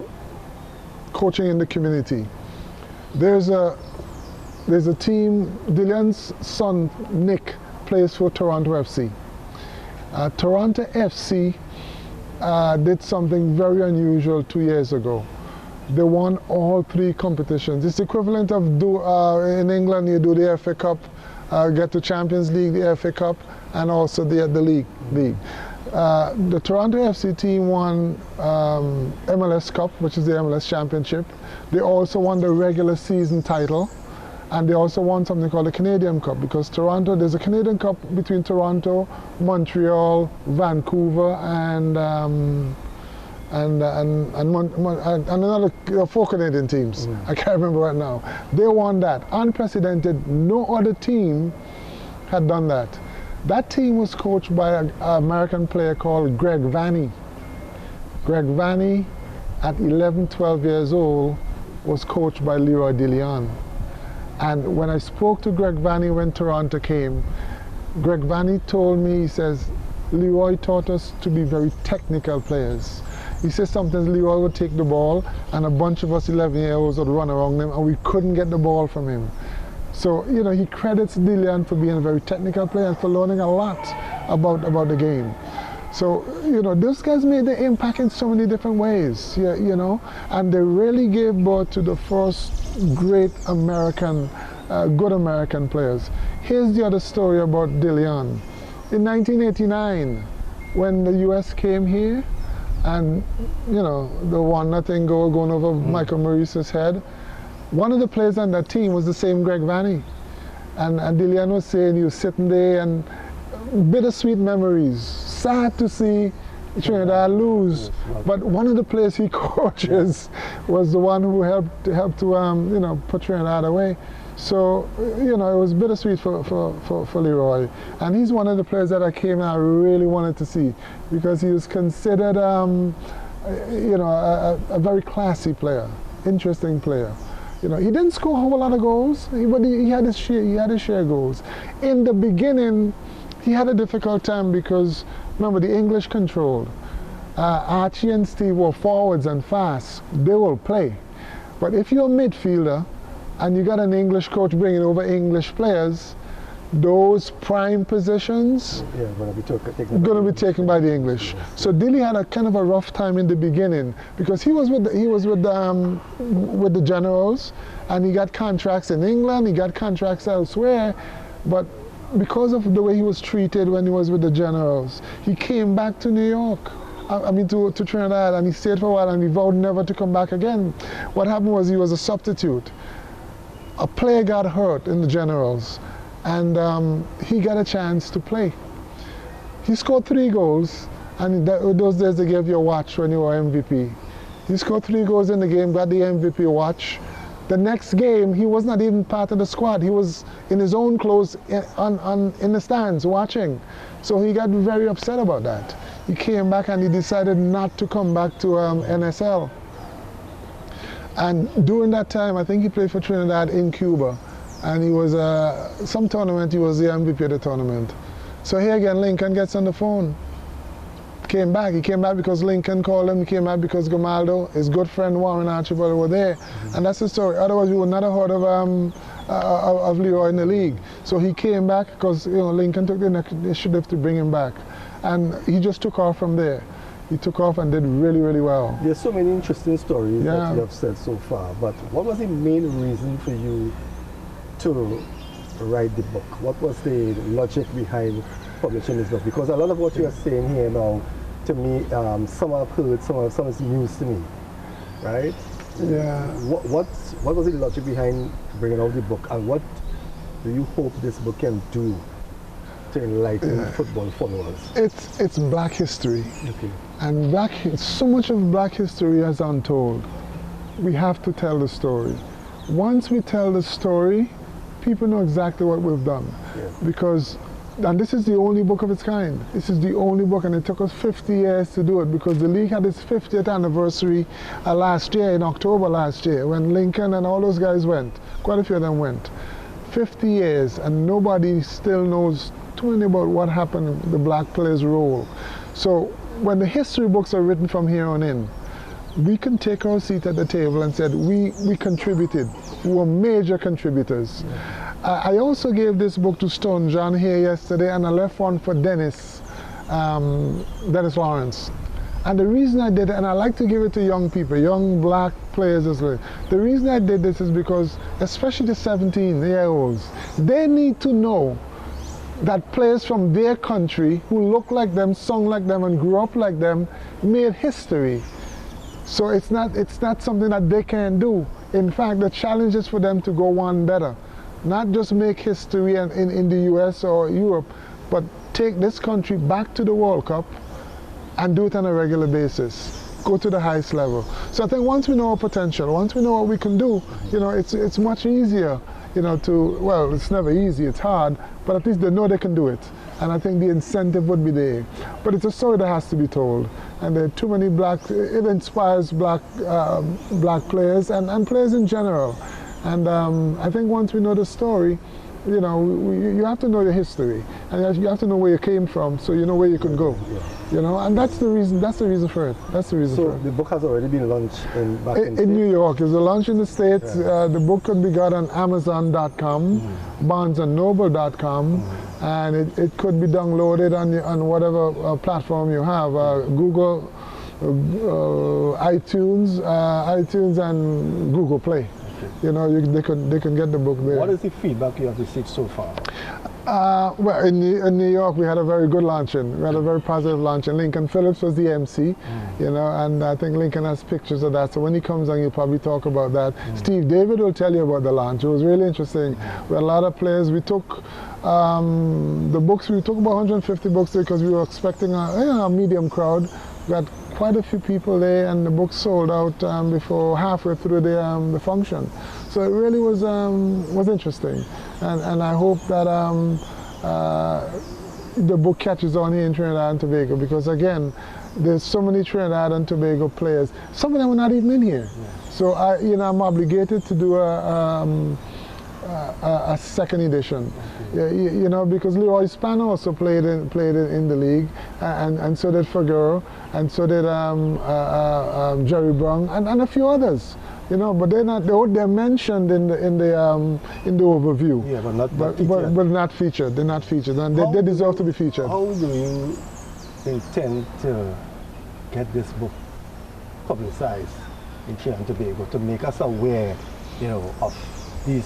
coaching in the community, there's a team, Dillian's son, Nick, plays for Toronto FC. Toronto FC did something very unusual 2 years ago. They won all 3 competitions. It's the equivalent of in England you do the FA Cup, get to Champions League, the FA Cup, and also the league. The Toronto FC team won MLS Cup, which is the MLS Championship. They also won the regular season title. And they also won something called the Canadian Cup, because Toronto, there's a Canadian Cup between Toronto, Montreal, Vancouver, and and another 4 Canadian teams. I can't remember right now. They won that. Unprecedented. No other team had done that. That team was coached by an American player called Greg Vanney. Greg Vanney, at 11, 12 years old, was coached by Leroy Dilian. And when I spoke to Greg Vanney when Toronto came, Greg Vanney told me, he says, Leroy taught us to be very technical players. He says sometimes Leroy would take the ball and a bunch of us 11-year-olds would run around him and we couldn't get the ball from him. So, you know, he credits Dilian for being a very technical player and for learning a lot about the game. So, you know, those guys made their impact in so many different ways, you know, and they really gave birth to the first great American, good American players. Here's the other story about Dilian. In 1989, when the U.S. came here, and, you know, the 1-0 goal going over Michael Maurice's head, one of the players on that team was the same Greg Vanney. And Dilian was saying he was sitting there and bittersweet memories. Sad to see Trinidad lose. But one of the players he coaches was the one who helped to you know, put Trinidad away. So, you know, it was bittersweet for Leroy. And he's one of the players that I came and I really wanted to see because he was considered, you know, a very classy player, interesting player. You know, he didn't score a whole lot of goals, but he had his share of goals. In the beginning, he had a difficult time because, remember, the English controlled. Archie and Steve were forwards and fast. They will play. But if you're a midfielder and you got an English coach bringing over English players, those prime positions going to be taken by the English. So Dilly had a kind of a rough time in the beginning because he was with the Generals, and he got contracts in England, he got contracts elsewhere, but because of the way he was treated when he was with the Generals, he came back to New York. I mean to Trinidad, and he stayed for a while and he vowed never to come back again. What happened was he was a substitute. A player got hurt in the Generals, and he got a chance to play. He scored 3 goals, and those days they gave you a watch when you were MVP. He scored 3 goals in the game, got the MVP watch. The next game, he was not even part of the squad. He was in his own clothes in the stands watching. So he got very upset about that. He came back and he decided not to come back to NSL. And during that time, I think he played for Trinidad in Cuba. And he was, some tournament, he was the MVP of the tournament. So here again, Lincoln gets on the phone. Came back. He came back because Lincoln called him. He came back because Gamaldo, his good friend Warren Archibald, were there. And that's the story. Otherwise, we would not have heard of Leroy in the league. So he came back because, you know, Lincoln took the initiative to bring him back. And he just took off from there. He took off and did really, really well. There's so many interesting stories that you have said so far. But what was the main reason for you to write the book? What was the logic behind publishing this book? Because a lot of what you are saying here now, to me, some I've heard, some is news to me, right? Yeah. What was the logic behind bringing out the book, and what do you hope this book can do to enlighten football followers? It's Black history, okay. And so much of Black history is untold. We have to tell the story. Once we tell the story, people know exactly what we've done, because. And this is the only book of its kind. This is the only book, and it took us 50 years to do it because the league had its 50th anniversary last year, in October last year, when Lincoln and all those guys went. Quite a few of them went. 50 years, and nobody still knows too many about what happened, the black players' role. So when the history books are written from here on in, we can take our seat at the table and said, we contributed. We were major contributors. I also gave this book to Stone John here yesterday, and I left one for Dennis Lawrence. And the reason I did it, and I like to give it to young people, young black players as well. The reason I did this is because, especially the 17-year-olds, they need to know that players from their country who look like them, sung like them, and grew up like them made history. So it's not something that they can do. In fact, the challenge is for them to go one better. Not just make history in the US or Europe, but take this country back to the World Cup and do it on a regular basis. go to the highest level. So I think once we know our potential, once we know what we can do, you know, it's much easier, you know, to, well, it's never easy, it's hard, but at least they know they can do it. And I think the incentive would be there. But it's a story that has to be told. And there are too many it inspires black players and players in general. And I think once we know the story, you know, you have to know your history, and you have to know where you came from, so you know where you can go. You know, and that's the reason. That's the reason for it. That's the reason. So the book has already been launched in New York. It's a launch in the States. Yeah. The book can be got on Amazon.com, BarnesandNoble.com, and it could be downloaded on whatever platform you have, Google, iTunes and Google Play. You know, they can get the book there. What is the feedback you have received so far? Well, in New York, we had a very good launching. We had a very positive launching. Lincoln Phillips was the MC, you know, and I think Lincoln has pictures of that. So when he comes on, he'll probably talk about that. Steve David will tell you about the launch. It was really interesting. We had a lot of players. We took the books. We took about 150 books because we were expecting a medium crowd. We had quite a few people there, and the book sold out before halfway through the function. So it really was interesting, and I hope that the book catches on here in Trinidad and Tobago, because again, there's so many Trinidad and Tobago players. Some of them are not even in here. Yeah. So I'm obligated to do a second edition. Okay. You know, because Leroy Span also played in the league, and so did Figueroa, and so did Jerry Brown, and a few others. You know, but they're mentioned in the overview. Yeah, but not featured. They're not featured, and they deserve to be featured. How do you intend to get this book publicized in Trinidad and Tobago to make us aware, you know, of these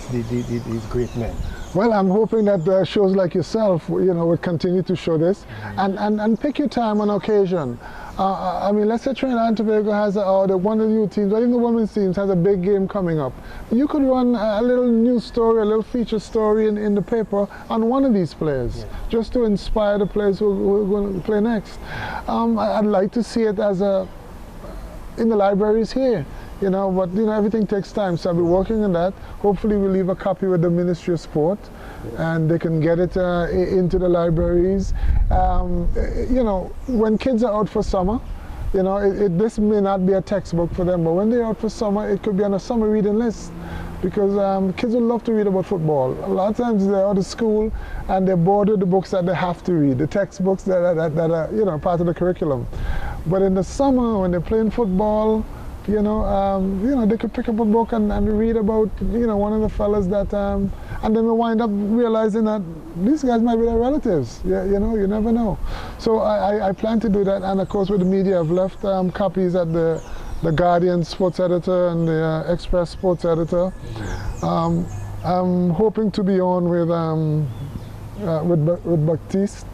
great men? Well, I'm hoping that shows like yourself, you know, will continue to show this, and pick your time on occasion. I mean, let's say Trinidad and Tobago has one of the new teams, or even the women's teams has a big game coming up. You could run a little news story, a little feature story in the paper on one of these players, just to inspire the players who are going to play next. I'd like to see it as in the libraries here. You know, but you know, everything takes time, so I'll be working on that. Hopefully we'll leave a copy with the Ministry of Sport, and they can get it into the libraries. You know, when kids are out for summer, you know, this may not be a textbook for them, but when they're out for summer, it could be on a summer reading list, because kids would love to read about football. A lot of times they're out of school and they're bored with the books that they have to read, the textbooks that are, you know, part of the curriculum. But in the summer, when they're playing football, you know, they could pick up a book and read about, you know, one of the fellas that, and then they wind up realizing that these guys might be their relatives. Yeah, you know, you never know. So I plan to do that, and of course with the media, I've left copies at the Guardian sports editor and the Express sports editor. I'm hoping to be on with Baptiste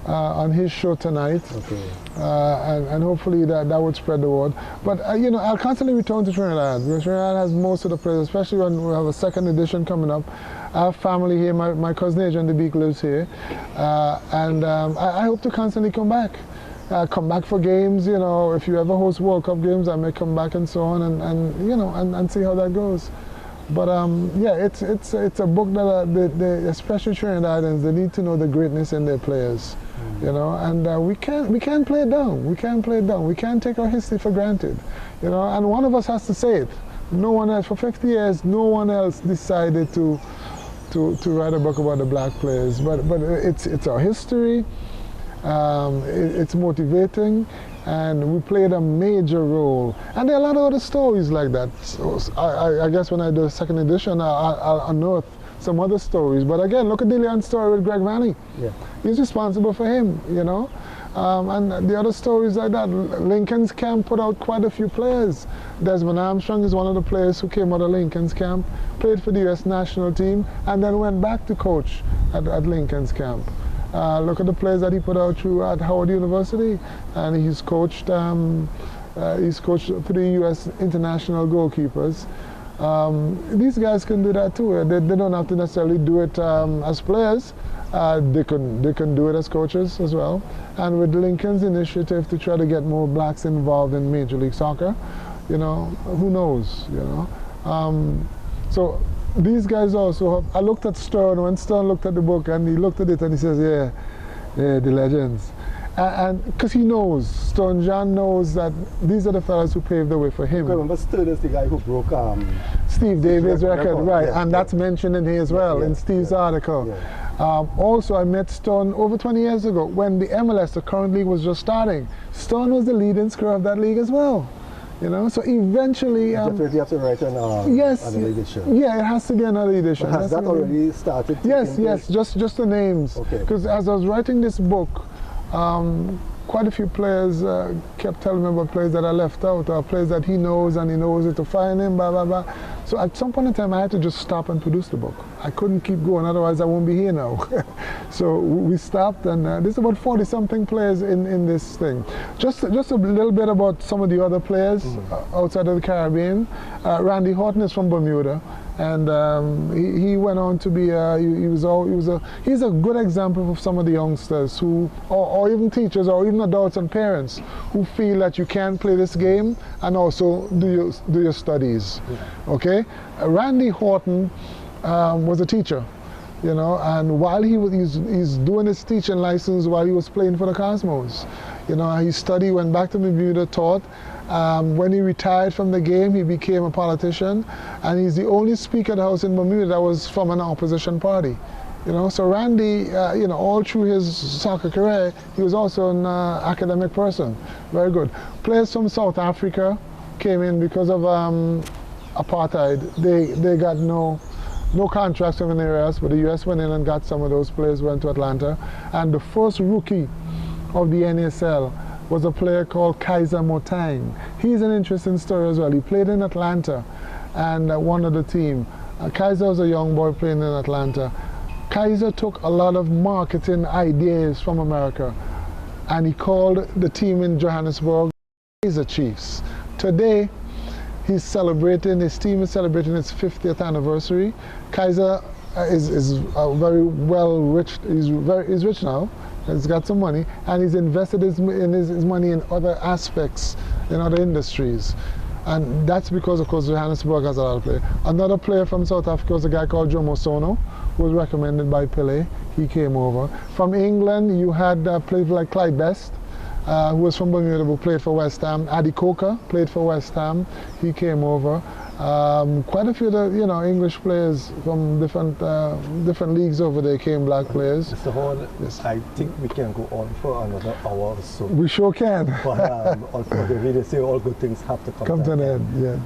on his show tonight. Okay. And hopefully that would spread the word. But you know, I'll constantly return to Trinidad, because Trinidad has most of the players, especially when we have a second edition coming up. I have family here. My cousin Adrian DeBeek lives here, and I hope to constantly come back. Come back for games. You know, if you ever host World Cup games, I may come back and so on, and you know, and see how that goes. But yeah, it's a book that especially Trinidadians, they need to know the greatness in their players. You know, and we can't play it down. We can't play it down. We can't take our history for granted. You know, and one of us has to say it. No one else, for 50 years, no one else decided to write a book about the black players. But it's our history. It's motivating, and we played a major role. And there are a lot of other stories like that. So I guess when I do a second edition, I'll unearth some other stories. But again, look at Dillion's story with Greg Vanny. Yeah. He's responsible for him, you know. And the other stories like that. Lincoln's camp put out quite a few players. Desmond Armstrong is one of the players who came out of Lincoln's camp, played for the U.S. national team, and then went back to coach at Lincoln's camp. Look at the players that he put out through at Howard University, and he's coached three U.S. international goalkeepers. These guys can do that too. They don't have to necessarily do it as players, they can do it as coaches as well. And with Lincoln's initiative to try to get more blacks involved in Major League Soccer, you know, who knows, you know. So these guys also have, I looked at Stern, when Stern looked at the book and he looked at it and he says, yeah, the legends. And because he knows, Stern John knows that these are the fellas who paved the way for him. I remember Stern is the guy who broke Steve Davis' record, right, yeah, and that's mentioned in here as well, in Steve's article. Yeah. Also, I met Stern over 20 years ago when the MLS, the current league, was just starting. Stern was the leading scorer of that league as well. You know, so eventually... you definitely have to write another edition. Yeah, it has to be another edition. But has that already started? Yes, just the names. Because as I was writing this book, quite a few players kept telling me about players that I left out, or players that he knows and he knows it to find him, blah, blah, blah. So at some point in time, I had to just stop and produce the book. I couldn't keep going, otherwise I won't be here now. So we stopped, and there's about 40-something players in this thing. Just a little bit about some of the other players outside of the Caribbean. Randy Horton is from Bermuda. And he went on to be, he's a good example of some of the youngsters who, or even teachers, or even adults and parents who feel that you can play this game and also do your studies. Okay, Randy Horton was a teacher, you know, and while he's doing his teaching license while he was playing for the Cosmos, you know, he studied, went back to Bermuda, taught. When he retired from the game, he became a politician, and he's the only Speaker of the House in Bermuda that was from an opposition party. You know, so Randy, you know, all through his soccer career, he was also an academic person. Very good. Players from South Africa came in because of apartheid. They got no contracts from anywhere else, but the US went in and got some of those players, went to Atlanta. And the first rookie of the NASL was a player called Kaiser Motang. He's an interesting story as well. He played in Atlanta and won of the team. Kaiser was a young boy playing in Atlanta. Kaiser took a lot of marketing ideas from America, and he called the team in Johannesburg Kaiser Chiefs. Today, his team is celebrating its 50th anniversary. Kaiser is very well rich. He's rich now. He's got some money, and he's invested his money in other aspects, in other industries. And that's because, of course, Johannesburg has a lot of players. Another player from South Africa was a guy called Jomo Sono, who was recommended by Pele. He came over. From England, you had players like Clyde Best, who was from Bermuda, who played for West Ham. Adi Coker played for West Ham. He came over. Quite a few of the, you know, English players from different leagues over there came, black players. Mr. Horne, yes. I think we can go on for another hour or so. We sure can. But unfortunately, they say all good things have to come to an end. Yeah.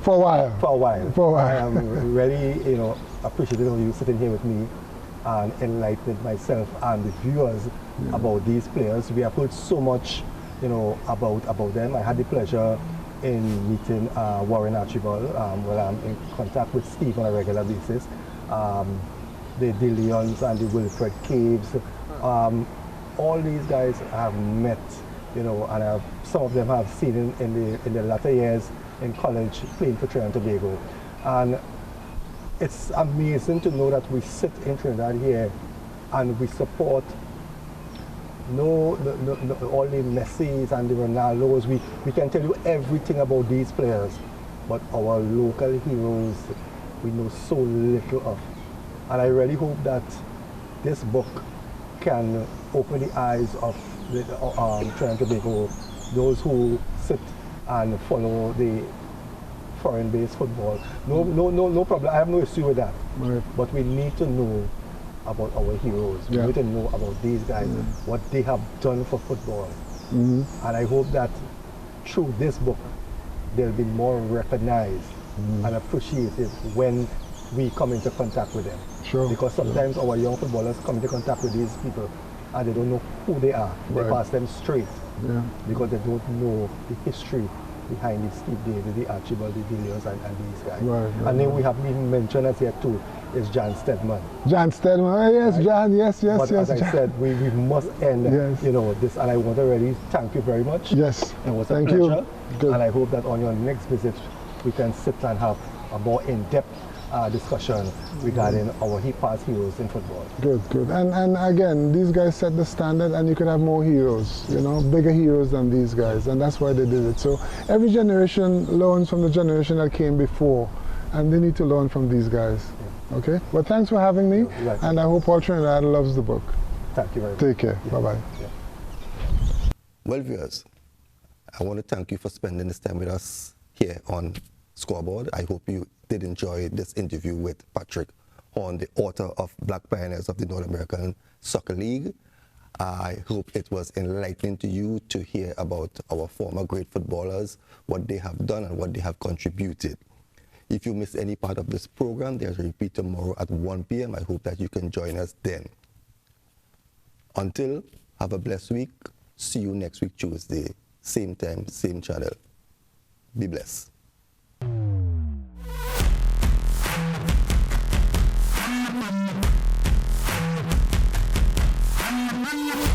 For a while. For a while. For a while. I am really, you know, appreciative of you sitting here with me and enlightening myself and the viewers about these players. We have heard so much, you know, about them. I had the pleasure in meeting Warren Archibald. Well, I'm in contact with Steve on a regular basis. The Dillions and the Wilfred Caves. All these guys have met, you know, and some of them have seen in the latter years in college playing for Trinidad and Tobago. And it's amazing to know that we sit in Trinidad here and we support all the Messis and the Ronaldos. We can tell you everything about these players, but our local heroes we know so little of. And I really hope that this book can open the eyes of the Trinidad and Tobago, those who sit and follow the foreign-based football. No problem. I have no issue with that. Right. But we need to know about our heroes. We need to know about these guys, what they have done for football. And I hope that through this book, they'll be more recognized and appreciated when we come into contact with them. Sure. Because sometimes our young footballers come into contact with these people and they don't know who they are. They pass them straight because they don't know the history behind the Steve David, the Archibald, the Dillions, and these guys. And then we haven't even mentioned as yet too is John Stedman. John Stedman, yes, right? John, yes. But as I said, we must end, you know, this, and I want to really thank you very much. Yes, it was a pleasure. And I hope that on your next visit we can sit and have a more in-depth discussion regarding our past heroes in football. Good, good. And again, these guys set the standard, and you could have more heroes, you know, bigger heroes than these guys, and that's why they did it. So every generation learns from the generation that came before, and they need to learn from these guys. Yeah. Okay? Well, thanks for having me, and I hope all Trinidad loves the book. Thank you very much. Take care. Yeah. Bye-bye. Yeah. Well, viewers, I want to thank you for spending this time with us here on Scoreboard. I hope you did enjoy this interview with Patrick Horne, the author of Black Pioneers of the North American Soccer League. I hope it was enlightening to you to hear about our former great footballers, what they have done and what they have contributed. If you missed any part of this program, there's a repeat tomorrow at 1 p.m. I hope that you can join us then. Until, have a blessed week. See you next week, Tuesday. Same time, same channel. Be blessed. Thank you.